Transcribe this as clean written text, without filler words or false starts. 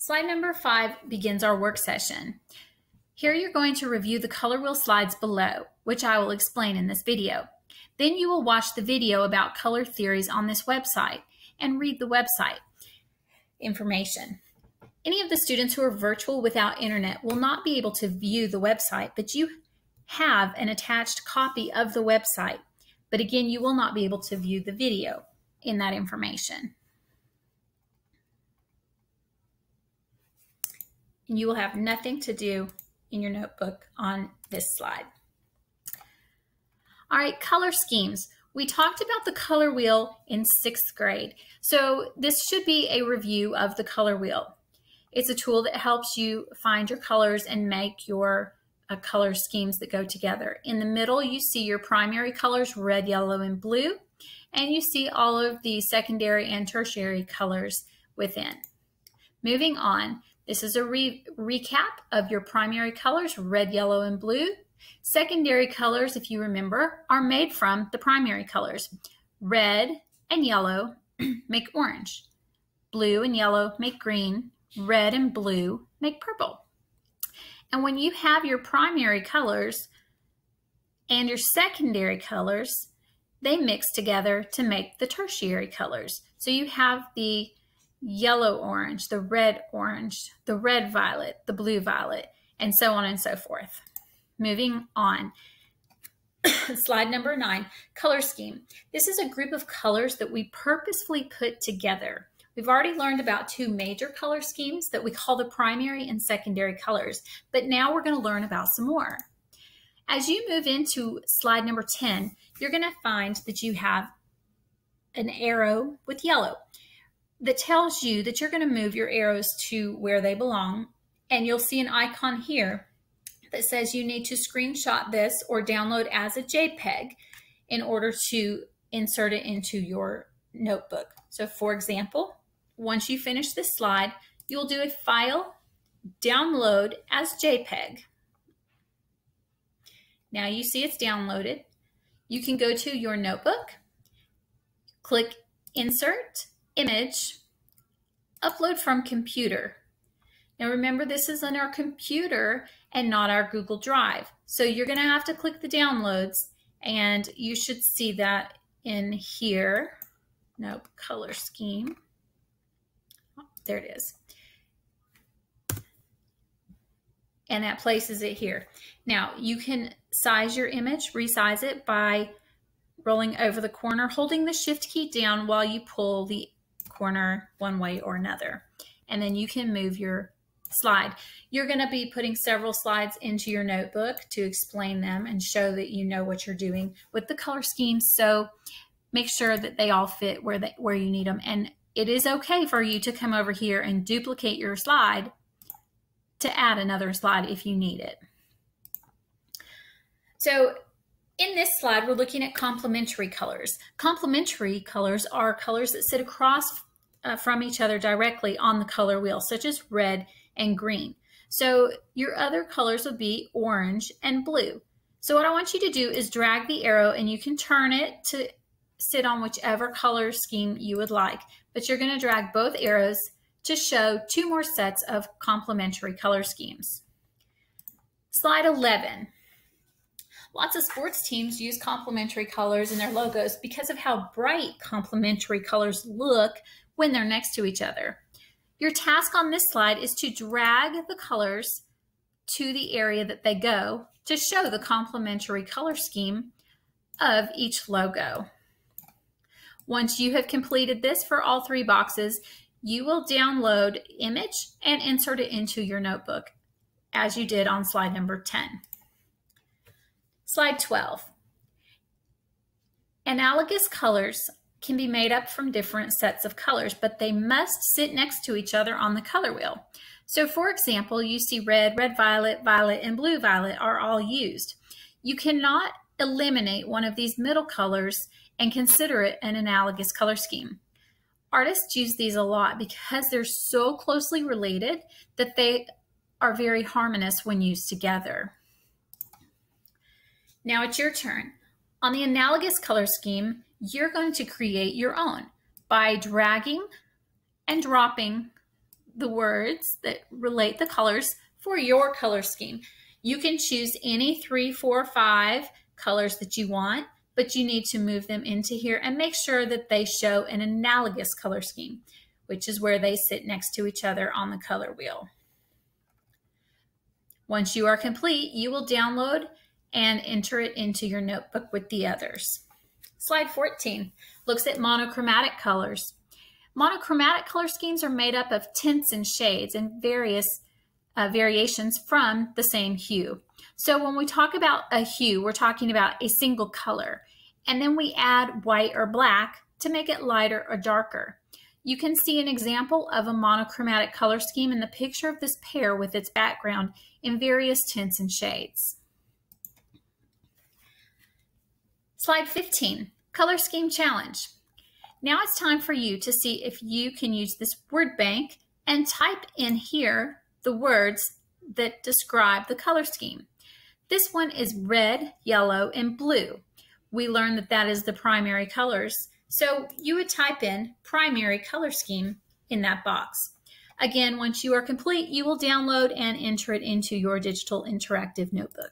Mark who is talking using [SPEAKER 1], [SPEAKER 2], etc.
[SPEAKER 1] Slide number 5 begins our work session. Here you're going to review the color wheel slides below, which I will explain in this video. Then you will watch the video about color theories on this website and read the website information. Any of the students who are virtual without internet will not be able to view the website, but you have an attached copy of the website. But again, you will not be able to view the video in that information. And you will have nothing to do in your notebook on this slide. All right, color schemes. We talked about the color wheel in 6th grade. So this should be a review of the color wheel. It's a tool that helps you find your colors and make your color schemes that go together. In the middle, you see your primary colors, red, yellow, and blue, and you see all of the secondary and tertiary colors within. Moving on, this is a recap of your primary colors, red, yellow, and blue. Secondary colors, if you remember, are made from the primary colors. Red and yellow make orange. Blue and yellow make green. Red and blue make purple. And when you have your primary colors and your secondary colors, they mix together to make the tertiary colors. So you have the yellow orange, the red violet, the blue violet, and so on and so forth. Moving on. Slide number 9, color scheme. This is a group of colors that we purposefully put together. We've already learned about 2 major color schemes that we call the primary and secondary colors, but now we're going to learn about some more. As you move into slide number 10, you're going to find that you have an arrow with yellow that tells you that you're going to move your arrows to where they belong, and you'll see an icon here that says you need to screenshot this or download as a JPEG in order to insert it into your notebook. So for example, once you finish this slide, you'll do a file, download as JPEG. Now you see it's downloaded. You can go to your notebook, click Insert, Image, Upload from Computer. Now remember, this is on our computer and not our Google Drive. So you're going to have to click the downloads, and you should see that in here. Nope, color scheme. Oh, there it is. And that places it here. Now you can size your image, resize it by rolling over the corner, holding the Shift key down while you pull the corner one way or another. And then you can move your slide. You're going to be putting several slides into your notebook to explain them and show that you know what you're doing with the color schemes. So make sure that they all fit where you need them. And it is okay for you to come over here and duplicate your slide to add another slide if you need it. So in this slide, we're looking at complementary colors. Complementary colors are colors that sit across from each other directly on the color wheel, such as red and green. So your other colors would be orange and blue. So what I want you to do is drag the arrow, and you can turn it to sit on whichever color scheme you would like, but you're going to drag both arrows to show 2 more sets of complementary color schemes. Slide 11. Lots of sports teams use complementary colors in their logos because of how bright complementary colors look when they're next to each other. Your task on this slide is to drag the colors to the area that they go to show the complementary color scheme of each logo. Once you have completed this for all 3 boxes, you will download image and insert it into your notebook as you did on slide number 10. Slide 12. Analogous colors can be made up from different sets of colors, but they must sit next to each other on the color wheel. So for example, you see red, red violet, violet, and blue violet are all used. You cannot eliminate one of these middle colors and consider it an analogous color scheme. Artists use these a lot because they're so closely related that they are very harmonious when used together. Now it's your turn. On the analogous color scheme, you're going to create your own by dragging and dropping the words that relate the colors for your color scheme. You can choose any 3, 4, 5 colors that you want, but you need to move them into here and make sure that they show an analogous color scheme, which is where they sit next to each other on the color wheel. Once you are complete, you will download and enter it into your notebook with the others. Slide 14 looks at monochromatic colors. Monochromatic color schemes are made up of tints and shades and various variations from the same hue. So when we talk about a hue, we're talking about a single color, and then we add white or black to make it lighter or darker. You can see an example of a monochromatic color scheme in the picture of this pear with its background in various tints and shades. Slide 15, Color Scheme Challenge. Now it's time for you to see if you can use this word bank and type in here the words that describe the color scheme. This one is red, yellow, and blue. We learned that that is the primary colors, so you would type in primary color scheme in that box. Again, once you are complete, you will download and enter it into your digital interactive notebook.